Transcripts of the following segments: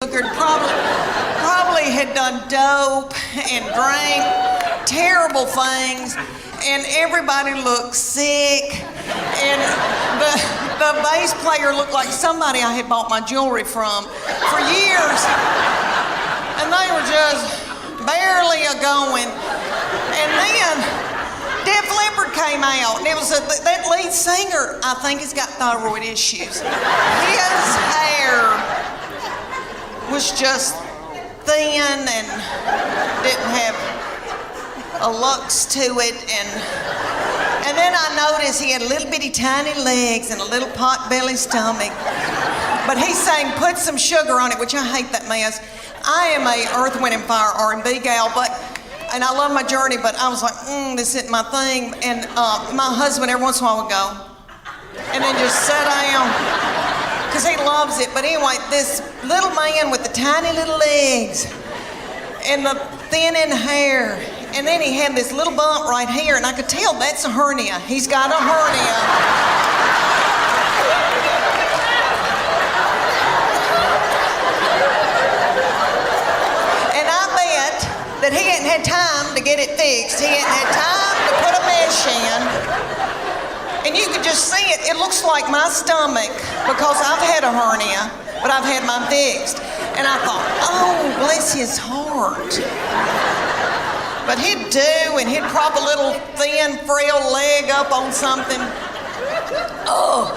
sugared, probably had done dope and drank terrible things, and everybody looked sick, and the bass player looked like somebody I had bought my jewelry from for years, and they were just barely a-going. And then Def Leppard came out, and it was that lead singer, I think, has got thyroid issues. His hair was just thin and didn't have a lux to it, and then I noticed he had little bitty tiny legs and a little pot-belly stomach. But he sang "Put Some Sugar on It," which I hate that mess. I am a Earth, Wind and Fire R&B gal, and I love my Journey, but I was like, this isn't my thing. And my husband every once in a while would go, and then just sit down, because he loves it. But anyway, this little man with the tiny little legs and the thinning hair, and then he had this little bump right here, and I could tell that's a hernia. He's got a hernia. And I bet that he hadn't had time to get it fixed. He hadn't had time to put a mesh in. And you could just see it. It looks like my stomach, because I've had a hernia, but I've had mine fixed. And I thought, oh, bless his heart. But he'd do, and he'd prop a little thin, frail leg up on something. Oh,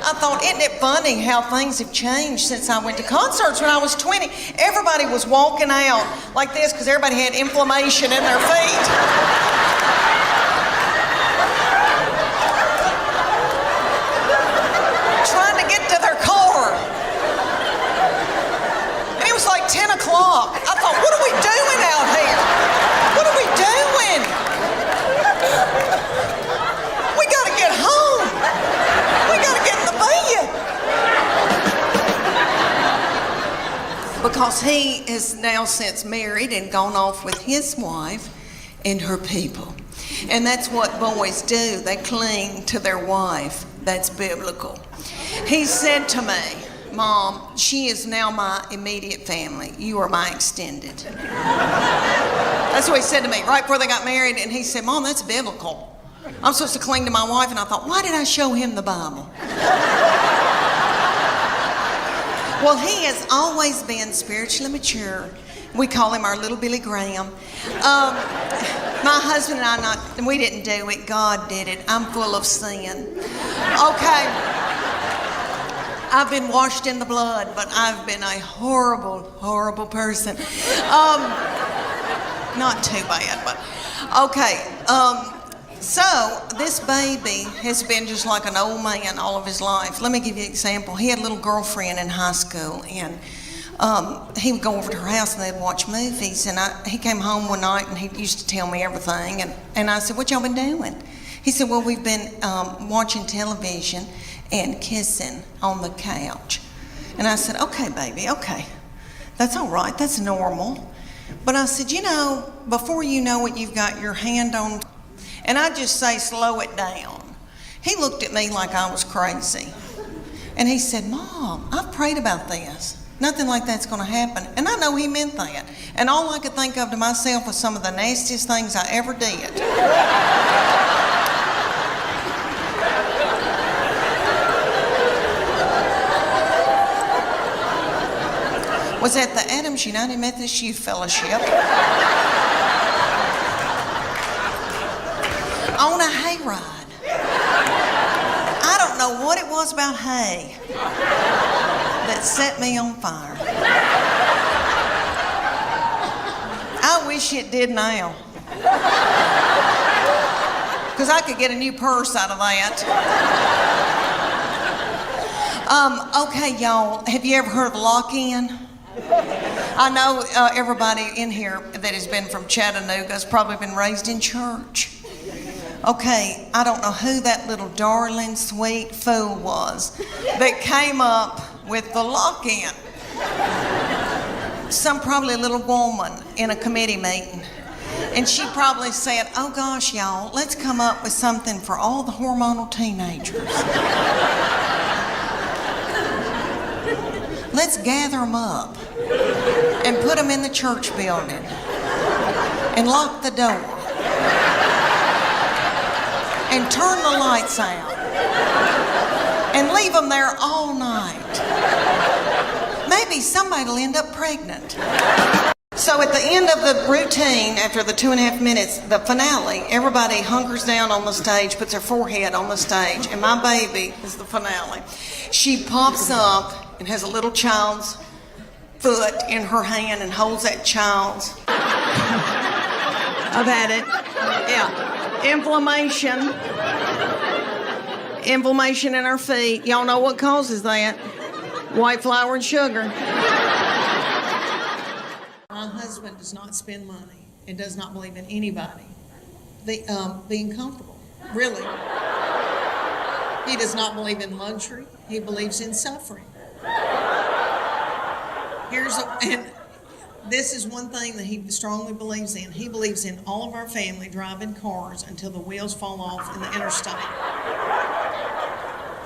I thought, isn't it funny how things have changed since I went to concerts when I was 20? Everybody was walking out like this because everybody had inflammation in their feet. Trying to get to their car. And it was like 10 o'clock. I thought, what are we doing out here? What are we doing? We gotta get home. We gotta get in the bed. Because he is now since married and gone off with his wife and her people. And that's what boys do. They cling to their wife. That's biblical. He said to me, Mom, she is now my immediate family. You are my extended. That's what he said to me right before they got married. And he said, Mom, that's biblical. I'm supposed to cling to my wife. And I thought, why did I show him the Bible? Well, he has always been spiritually mature. We call him our little Billy Graham. My husband and I, we didn't do it. God did it. I'm full of sin. Okay. I've been washed in the blood, but I've been a horrible, horrible person. Not too bad, but okay. So this baby has been just like an old man all of his life. Let me give you an example. He had a little girlfriend in high school, and he would go over to her house and they'd watch movies. And he came home one night and he used to tell me everything. And I said, what y'all been doing? He said, well, we've been watching television and kissing on the couch. And I said, okay, baby, okay. That's all right, that's normal. But I said, before you know it, you've got your hand on, and I just say, slow it down. He looked at me like I was crazy. And he said, Mom, I've prayed about this. Nothing like that's gonna happen. And I know he meant that. And all I could think of to myself was some of the nastiest things I ever did. Was at the Adams United Methodist Youth Fellowship on a hayride. I don't know what it was about hay that set me on fire. I wish it did now, because I could get a new purse out of that. Okay, y'all, have you ever heard of lock-in? I know everybody in here that has been from Chattanooga has probably been raised in church. Okay, I don't know who that little darling, sweet fool was that came up with the lock-in. Probably a little woman in a committee meeting. And she probably said, oh gosh, y'all, let's come up with something for all the hormonal teenagers. Let's gather them up and put them in the church building and lock the door and turn the lights out and leave them there all night. Maybe somebody will end up pregnant. So at the end of the routine, after the 2.5 minutes, the finale, everybody hunkers down on the stage, puts their forehead on the stage, and my baby is the finale. She pops up and has a little child's foot in her hand and holds that child's. I've had it. Yeah. Inflammation in her feet. Y'all know what causes that? White flour and sugar. My husband does not spend money and does not believe in anybody being comfortable. Really. He does not believe in luxury. He believes in suffering. And this is one thing that he strongly believes in. He believes in all of our family driving cars until the wheels fall off in the interstate.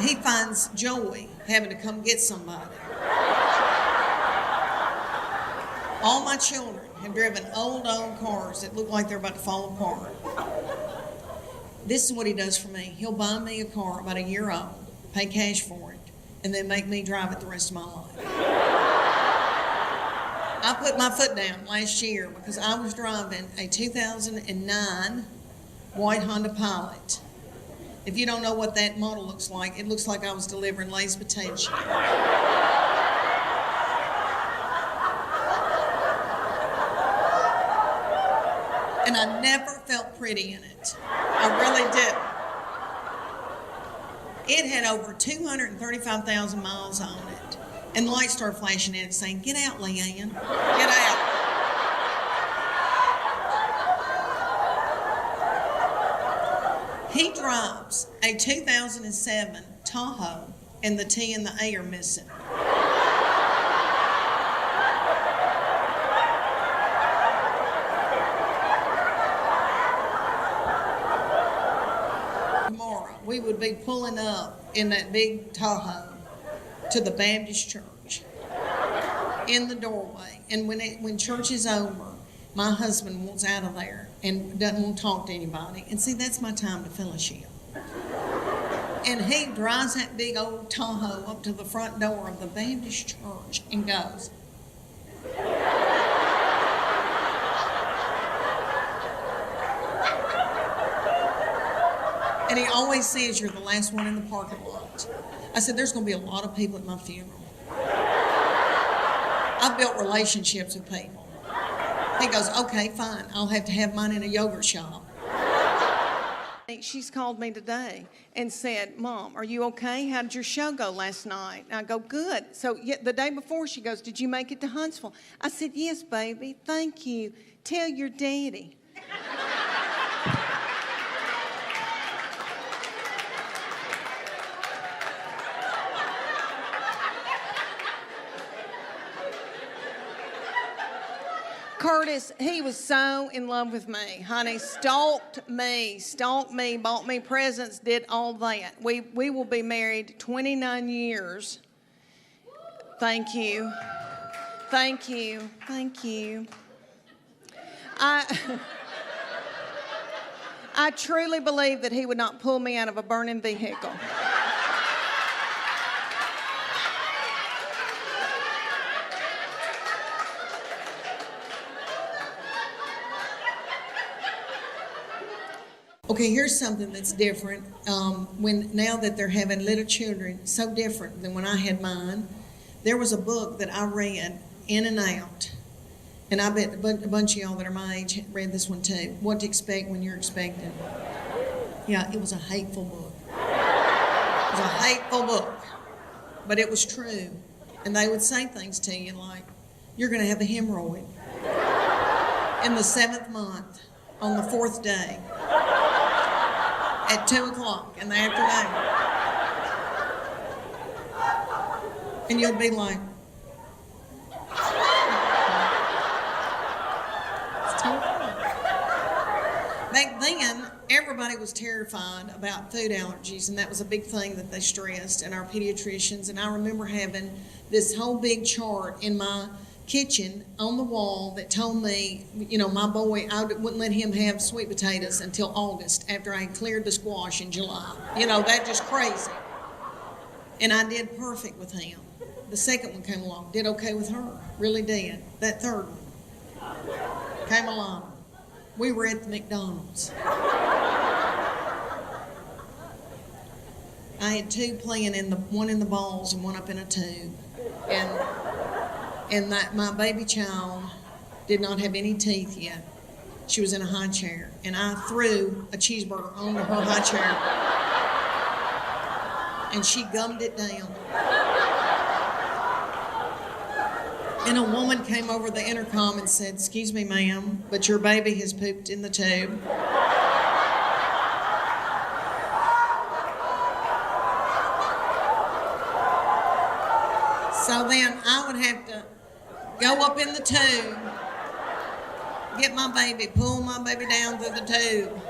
He finds joy having to come get somebody. All my children have driven old cars that look like they're about to fall apart. This is what he does for me. He'll buy me a car about a year old, pay cash for it, and then make me drive it the rest of my life. I put my foot down last year because I was driving a 2009 white Honda Pilot. If you don't know what that model looks like, it looks like I was delivering Lay's potato chips. And I never felt pretty in it. I really did. It had over 235,000 miles on it. And the lights started flashing in it saying, "Get out, Leanne. Get out." He drives a 2007 Tahoe and the T and the A are missing. We would be pulling up in that big Tahoe to the Baptist church in the doorway. And when church is over, my husband wants out of there and doesn't want to talk to anybody. And see, that's my time to fellowship. And he drives that big old Tahoe up to the front door of the Baptist church and goes, and he always says, "You're the last one in the parking lot." I said, "There's going to be a lot of people at my funeral." I've built relationships with people. He goes, "Okay, fine. I'll have to have mine in a yogurt shop." She's called me today and said, "Mom, are you okay? How did your show go last night?" And I go, "Good." So the day before, she goes, "Did you make it to Huntsville?" I said, "Yes, baby. Thank you. Tell your daddy." Curtis, he was so in love with me, honey. Stalked me, bought me presents, did all that. We will be married 29 years. Thank you. Thank you. Thank you. I truly believe that he would not pull me out of a burning vehicle. Okay, here's something that's different. Now that they're having little children, so different than when I had mine. There was a book that I read in and out, and I bet a bunch of y'all that are my age read this one too. What to Expect When You're Expecting. Yeah, it was a hateful book. It was a hateful book, but it was true. And they would say things to you like, "You're going to have a hemorrhoid in the 7th month on the 4th day at 2 o'clock in the afternoon." And you'll be like, back then, everybody was terrified about food allergies, and that was a big thing that they stressed, and our pediatricians. And I remember having this whole big chart in my kitchen on the wall that told me, you know, my boy, I wouldn't let him have sweet potatoes until August after I had cleared the squash in July. You know, that's just crazy. And I did perfect with him. The second one came along, did okay with her, really did. That third one came along. We were at the McDonald's. I had two playing one in the balls and one up in a tube. And that my baby child did not have any teeth yet. She was in a high chair, and I threw a cheeseburger onto her high chair, and she gummed it down. And a woman came over the intercom and said, "Excuse me, ma'am, but your baby has pooped in the tube." So then I would have to go up in the tube, get my baby, pull my baby down through the tube,